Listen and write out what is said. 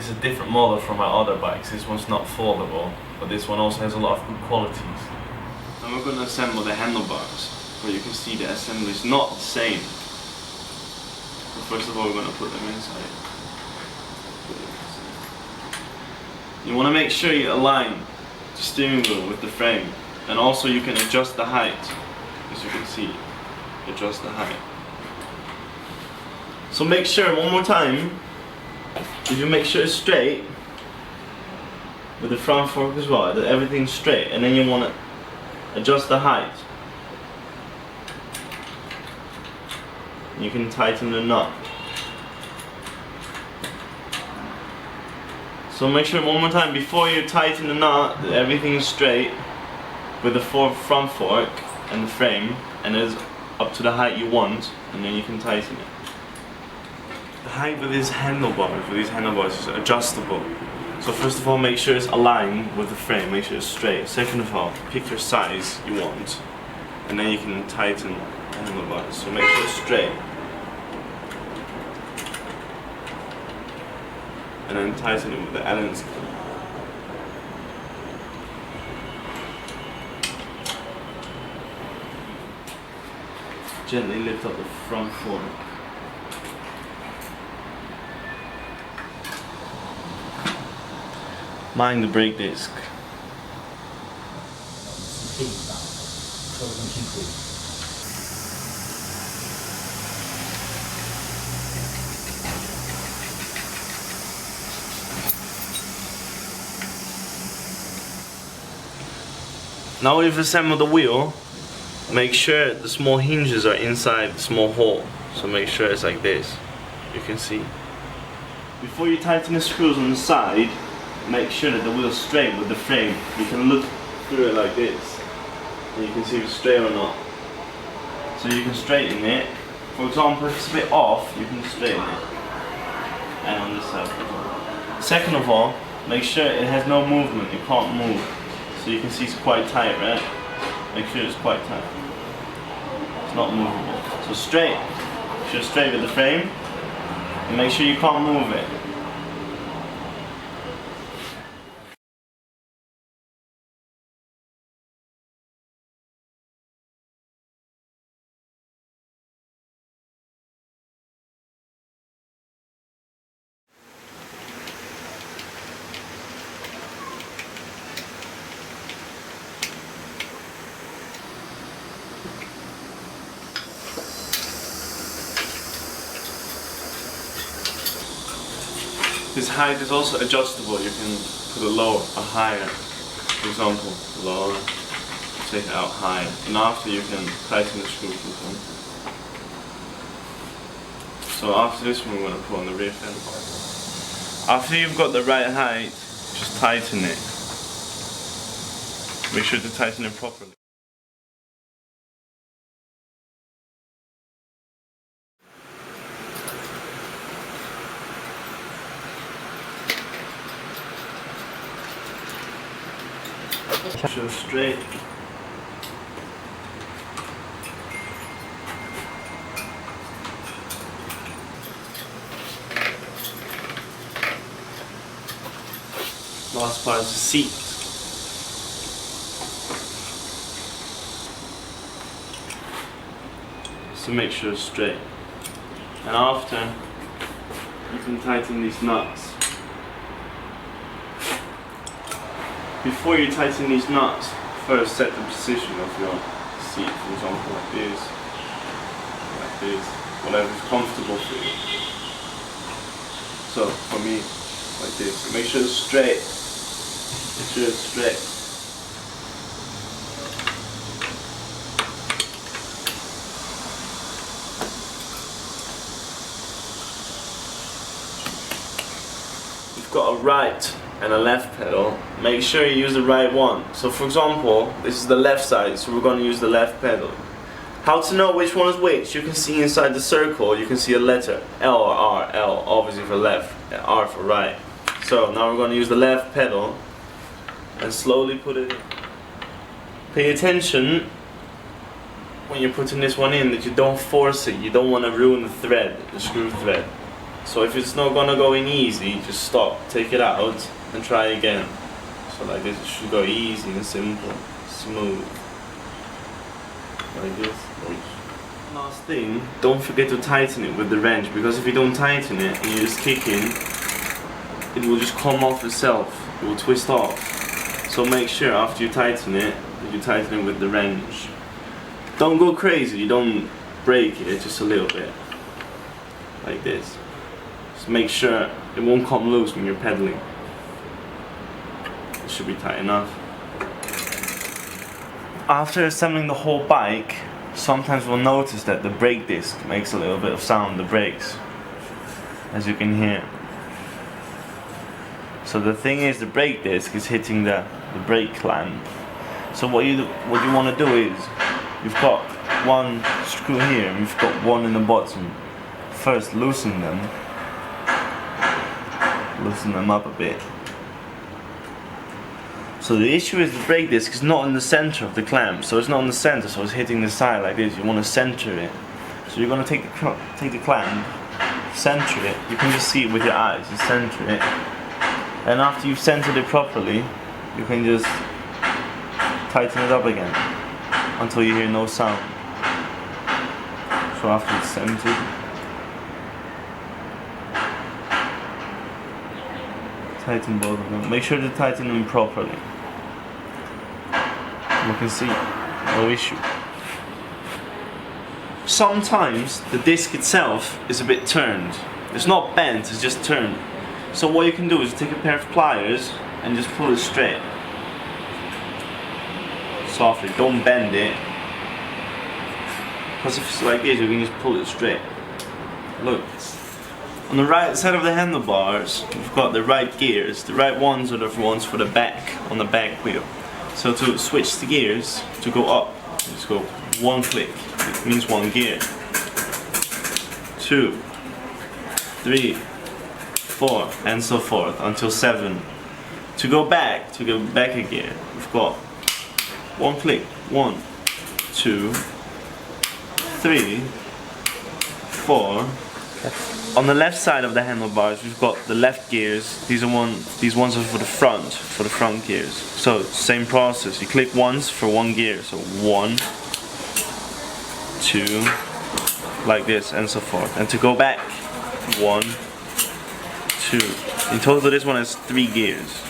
is a different model from my other bikes. This one's not foldable, but this one also has a lot of good qualities. And we're going to assemble the handlebars, where you can see the assembly is not the same. But first of all, we're going to put them inside. You want to make sure you align the steering wheel with the frame, and also you can adjust the height, as you can see, adjust the height. So make sure, one more time, if you make sure it's straight, with the front fork as well, that everything's straight, and then you want to adjust the height. You can tighten the knot. So make sure one more time, before you tighten the knot, that everything is straight with the front fork and the frame, and it's up to the height you want, and then you can tighten it. The height with these handlebars is adjustable. So first of all, make sure it's aligned with the frame, make sure it's straight. Second of all, pick your size you want, and then you can tighten the handlebars. So make sure it's straight. And then tighten it with the Allen screw. Gently lift up the front fork. Mind the brake disc. Now we've assembled the wheel, make sure the small hinges are inside the small hole. So make sure it's like this, you can see. Before you tighten the screws on the side, make sure that the wheel's straight with the frame. You can look through it like this, and you can see if it's straight or not. So you can straighten it. For example, if it's a bit off, you can straighten it. And on this side. Second of all, make sure it has no movement, it can't move. So you can see it's quite tight, right? Make sure it's quite tight. It's not movable. So straight. Make sure it's straight with the frame, and make sure you can't move it. This height is also adjustable. You can put it lower or higher. For example, lower, take it out higher, and after you can tighten the screw. So after this one, we're going to put on the rear fender. After you've got the right height, just tighten it. Make sure to tighten it properly. So straight. Last part is the seat. So make sure it's straight. And after, you can tighten these nuts. Before you tighten these nuts, first set the position of your seat, for example, like this, whatever is comfortable for you. So, for me, like this. Make sure it's straight. Make sure it's straight. You've got a right and a left pedal. Make sure you use the right one. So for example, this is the left side, so we're going to use the left pedal. How to know which one is which? You can see inside the circle, you can see a letter, L or R. L obviously for left, and R for right. So now we're going to use the left pedal and slowly put it in. Pay attention when you're putting this one in that you don't force it. You don't want to ruin the thread, the screw thread. So if it's not gonna go in easy, just stop, take it out, and try again. So like this, it should go easy and simple, smooth. Like this. Last thing, don't forget to tighten it with the wrench, because if you don't tighten it and you just kick in, it will just come off itself, it will twist off. So make sure after you tighten it, that you tighten it with the wrench. Don't go crazy, you don't break it, just a little bit. Like this. Just make sure it won't come loose when you're pedaling. It should be tight enough. After assembling the whole bike, sometimes we'll notice that the brake disc makes a little bit of sound, the brakes, as you can hear. So the thing is, the brake disc is hitting the brake clamp. So what you want to do is, you've got one screw here and you've got one in the bottom. First loosen them up a bit. So the issue is the brake disc is not in the center of the clamp, so it's not in the center, so it's hitting the side like this. You want to center it. So you're going to take the clamp, center it. You can just see it with your eyes. You center it, and after you've centered it properly, you can just tighten it up again until you hear no sound. So after it's centered, tighten both of them. Make sure to tighten them properly. You can see, no issue. Sometimes the disc itself is a bit turned. It's not bent, it's just turned. So what you can do is take a pair of pliers and just pull it straight. Softly, don't bend it. Because if it's like this, you can just pull it straight. Look. On the right side of the handlebars, we've got the right gears. The right ones are the ones for the back, on the back wheel. So to switch the gears, to go up, just go one click. It means one gear. 2, 3, 4, and so forth until 7. To go back a gear, we've got one click. 1, 2, 3, 4. On the left side of the handlebars, we've got the left gears. These ones are for the front gears. So same process. You click once for one gear. So 1, 2, like this, and so forth. And to go back, 1, 2. In total, this one has 3 gears.